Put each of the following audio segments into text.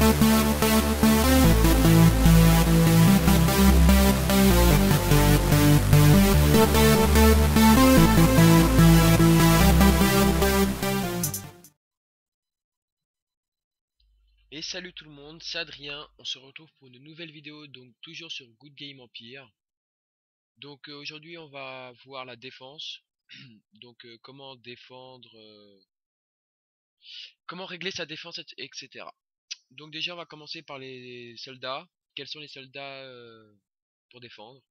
Et salut tout le monde, c'est Adrien, on se retrouve pour une nouvelle vidéo, donc toujours sur Good Game Empire. Donc aujourd'hui on va voir la défense, donc comment défendre, comment régler sa défense, etc. Donc déjà on va commencer par les soldats. Quels sont les soldats pour défendre?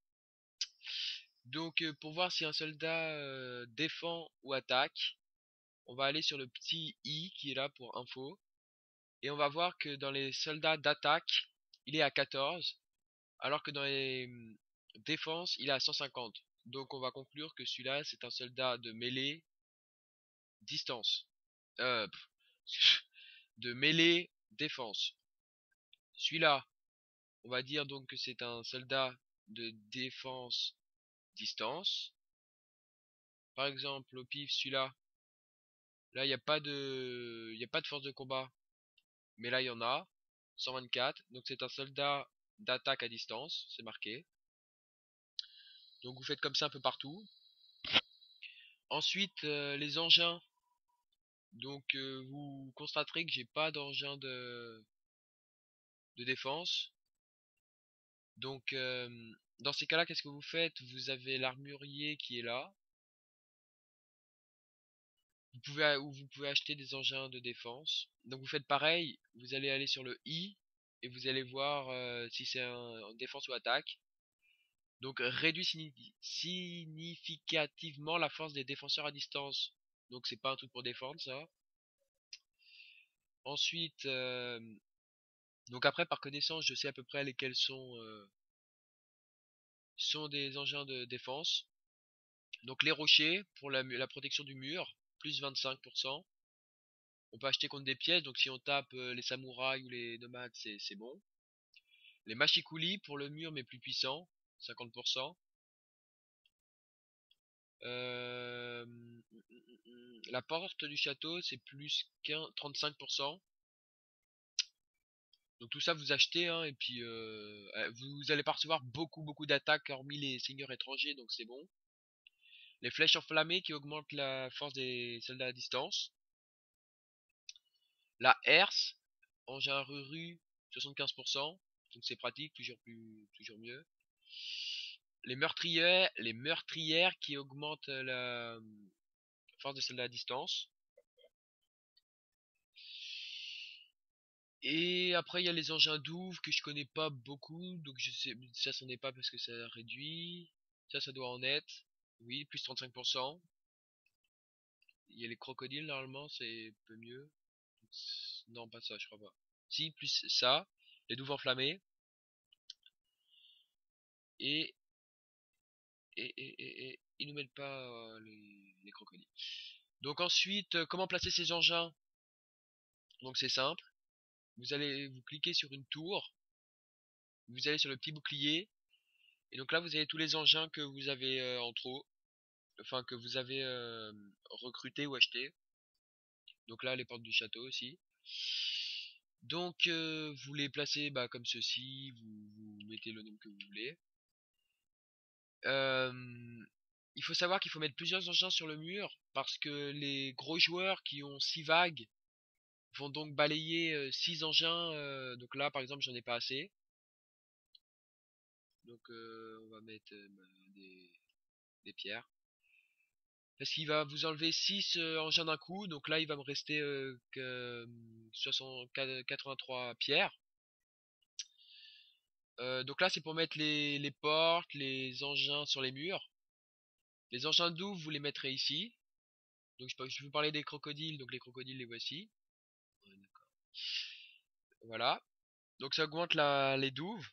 Donc pour voir si un soldat défend ou attaque, on va aller sur le petit i qui est là pour info. Et on va voir que dans les soldats d'attaque, il est à 14. Alors que dans les défenses, il est à 150. Donc on va conclure que celui-là, c'est un soldat de mêlée distance. Euh, de mêlée défense. Celui-là, on va dire donc que c'est un soldat de défense distance. Par exemple, au pif, celui-là, là, il n'y a pas de force de combat. Mais là, il y en a. 124. Donc c'est un soldat d'attaque à distance, c'est marqué. Donc vous faites comme ça un peu partout. Ensuite, les engins. Donc vous constaterez que j'ai pas d'engin de défense. Donc dans ces cas-là, qu'est-ce que vous faites? Vous avez l'armurier qui est là. Vous pouvez acheter des engins de défense. Donc vous faites pareil, vous allez aller sur le I et vous allez voir si c'est en défense ou attaque. Donc réduit significativement la force des défenseurs à distance. Donc c'est pas un truc pour défendre ça. Ensuite, donc après par connaissance, je sais à peu près lesquels sont des engins de défense. Donc les rochers pour la protection du mur, plus 25%. On peut acheter contre des pièces, donc si on tape les samouraïs ou les nomades, c'est bon. Les machikoulis pour le mur mais plus puissant, 50%. La porte du château, c'est plus 35%. Donc tout ça vous achetez hein, et puis vous allez pas recevoir beaucoup d'attaques hormis les seigneurs étrangers, donc c'est bon. Les flèches enflammées qui augmentent la force des soldats à distance. La herse, engin Ruru, 75%. Donc c'est pratique, toujours mieux. Les meurtrières qui augmentent la force des soldats à distance. Et après il y a les engins douves que je connais pas beaucoup, donc je sais ça c'en est pas parce que ça réduit. Ça doit en être. Oui, plus 35%. Il y a les crocodiles normalement, c'est un peu mieux. Non, pas ça, je crois pas. Si, plus ça, les douves enflammées et ils nous mettent pas les crocodiles. Donc ensuite, comment placer ces engins? Donc c'est simple. Vous cliquez sur une tour, vous allez sur le petit bouclier, et donc là vous avez tous les engins que vous avez en trop, enfin que vous avez recruté ou acheté. Donc là les portes du château aussi. Donc vous les placez bah, comme ceci, vous mettez le nom que vous voulez. Il faut savoir qu'il faut mettre plusieurs engins sur le mur parce que les gros joueurs qui ont 6 vagues vont donc balayer 6 engins. Donc là, par exemple, j'en ai pas assez. Donc on va mettre des pierres. Parce qu'il va vous enlever 6 engins d'un coup. Donc là, il va me rester que 83 pierres. Donc là, c'est pour mettre les portes, les engins sur les murs. Les engins douves, vous les mettrez ici. Donc je vous parlais des crocodiles, donc les crocodiles les voici. Ouais, d'accord. Voilà. Donc ça augmente les douves.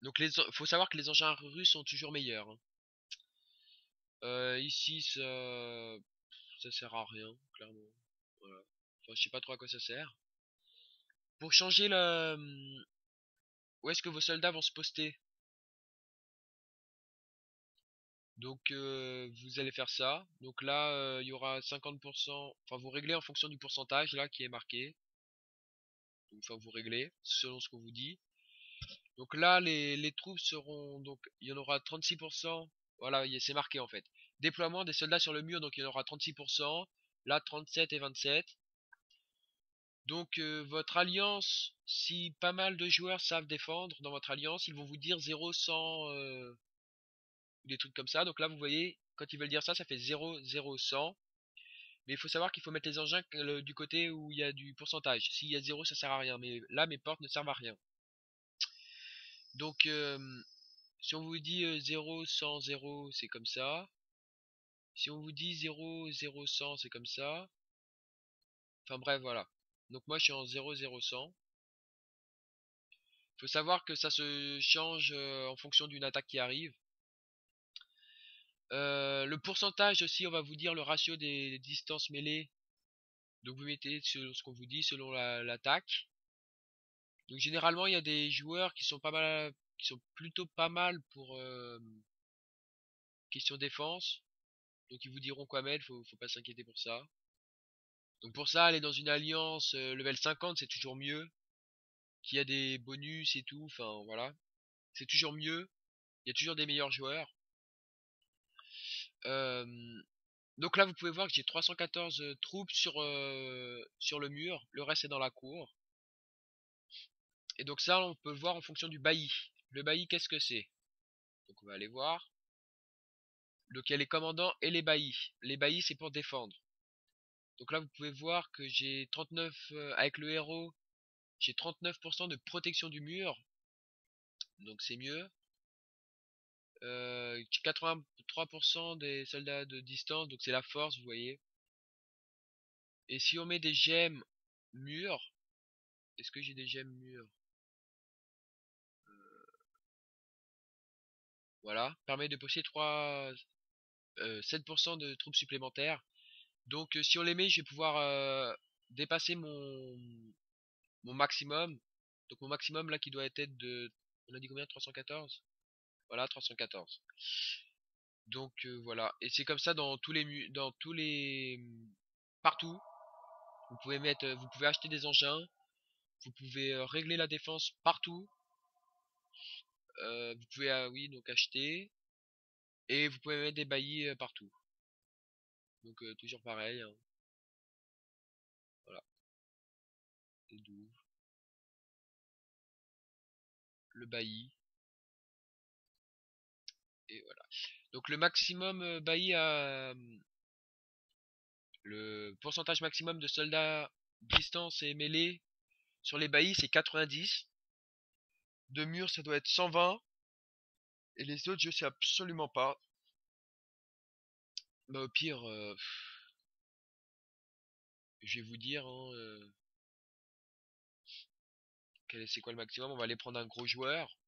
Donc faut savoir que les engins russes sont toujours meilleurs, hein. Ici ça sert à rien, clairement. Voilà. Enfin, je sais pas trop à quoi ça sert. Pour changer où est-ce que vos soldats vont se poster. Donc vous allez faire ça. Donc là il y aura 50%. Enfin vous réglez en fonction du pourcentage là qui est marqué. Donc enfin vous réglez selon ce qu'on vous dit. Donc là les troupes seront donc il y en aura 36%. Voilà, c'est marqué en fait. Déploiement des soldats sur le mur, donc il y en aura 36%. Là 37 et 27. Donc votre alliance, si pas mal de joueurs savent défendre dans votre alliance, ils vont vous dire 0, 100, des trucs comme ça. Donc là vous voyez, quand ils veulent dire ça, ça fait 0, 0, 100. Mais il faut savoir qu'il faut mettre les engins du côté où il y a du pourcentage. S'il y a 0, ça sert à rien. Mais là, mes portes ne servent à rien. Donc, si on vous dit 0, 100, 0, c'est comme ça. Si on vous dit 0, 0, 100, c'est comme ça. Enfin bref, voilà. Donc moi, je suis en 0, 0, 100. Il faut savoir que ça se change en fonction d'une attaque qui arrive. Le pourcentage aussi, on va vous dire le ratio des distances mêlées. Donc vous mettez selon ce qu'on vous dit, selon l'attaque. Donc généralement il y a des joueurs qui sont pas mal, qui sont plutôt pas mal pour question défense. Donc ils vous diront quoi mettre, faut pas s'inquiéter pour ça. Donc pour ça, aller dans une alliance level 50 c'est toujours mieux. Qui a des bonus et tout, enfin voilà. C'est toujours mieux. Il y a toujours des meilleurs joueurs. Euh, donc là vous pouvez voir que j'ai 314 troupes sur le mur. Le reste est dans la cour. Et donc ça on peut voir en fonction du bailli. Le bailli qu'est-ce que c'est? Donc on va aller voir. Donc il y a les commandants et les baillis. Les baillis c'est pour défendre. Donc là vous pouvez voir que j'ai 39 avec le héros, j'ai 39% de protection du mur. Donc c'est mieux. 83% des soldats de distance, donc c'est la force, vous voyez. Et si on met des gemmes murs, est-ce que j'ai des gemmes murs? Voilà, permet de posséder 7% de troupes supplémentaires. Donc si on les met, je vais pouvoir dépasser mon maximum. Donc mon maximum là qui doit être de... On a dit combien? 314. Voilà, 314. Donc voilà. Et c'est comme ça dans tous dans tous les... Partout. Vous pouvez acheter des engins. Vous pouvez régler la défense partout. Vous pouvez, oui, donc acheter. Et vous pouvez mettre des baillis partout. Donc toujours pareil, hein. Voilà. Et d'où le bailli. Et voilà. Donc le maximum bailli à le pourcentage maximum de soldats distance et mêlée sur les baillis c'est 90. De murs ça doit être 120. Et les autres je sais absolument pas. Bah au pire je vais vous dire hein, c'est quoi le maximum. On va aller prendre un gros joueur.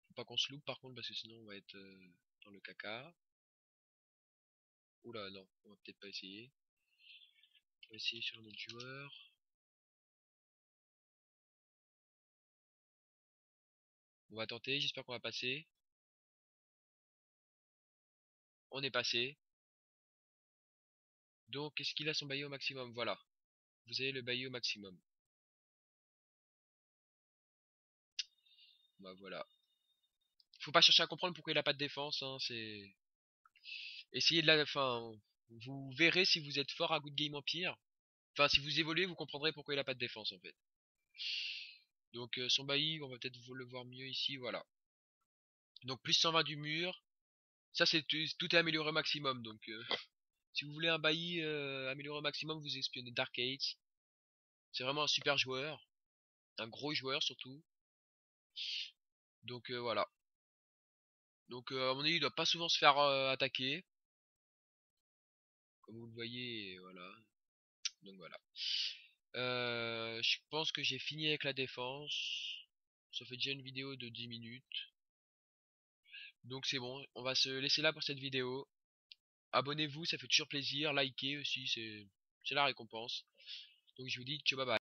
Faut pas qu'on se loupe par contre parce que sinon on va être dans le caca. Oula non, on va peut-être pas essayer. On va essayer sur un autre joueur. On va tenter, j'espère qu'on va passer. On est passé. Donc, est-ce qu'il a son bailli au maximum? Voilà. Vous avez le bailli au maximum. Bah voilà. Faut pas chercher à comprendre pourquoi il a pas de défense, hein, c'est... Essayez de la... Enfin, vous verrez si vous êtes fort à Good Game Empire. Enfin, si vous évoluez, vous comprendrez pourquoi il a pas de défense, en fait. Donc, son bailli, on va peut-être le voir mieux ici, voilà. Donc, plus 120 du mur. Ça, c'est tout est amélioré au maximum, donc... si vous voulez un bailli amélioré au maximum, vous espionnez Dark Age. C'est vraiment un super joueur. Un gros joueur, surtout. Donc, voilà. Donc à mon avis, il doit pas souvent se faire attaquer. Comme vous le voyez, voilà. Donc voilà. Je pense que j'ai fini avec la défense. Ça fait déjà une vidéo de 10 minutes. Donc c'est bon, on va se laisser là pour cette vidéo. Abonnez-vous, ça fait toujours plaisir. Likez aussi, c'est la récompense. Donc je vous dis ciao, bye bye.